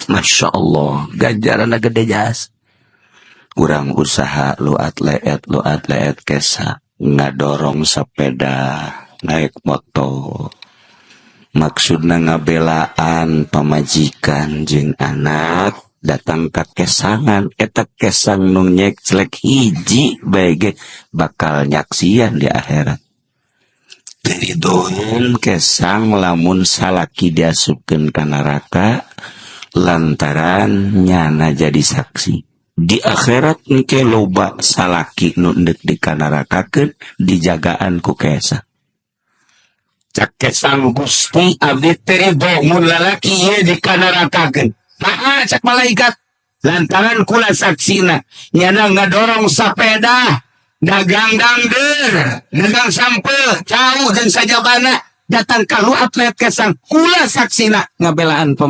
Masya Allah, ganjaran gede jas. Urang usaha lu atlet kesa ngadorong sepeda, naik motor. Maksudna ngabelaan pamajikan jeung anak datang ke kesangan, eta kesang nu nyek celek hiji bae bakal nyaksian di akhirat. Jadi doon kesang lamun salaki diasupkeun ka neraka lantaran nyana jadi saksi. Di akhirat engke loba salaki nu endek dikanarakakeun dijagaan ku kesa. Cak kesang Gusti abdi teh mun lalaki ye dikanarakakeun. Nah, cak malaikat lantaran kula saksina nyana ngadorong sapeda dagang dangder, dagang sampel, jauh jeung sajabana datang ka lu atlet kesang kula saksina ngabelaan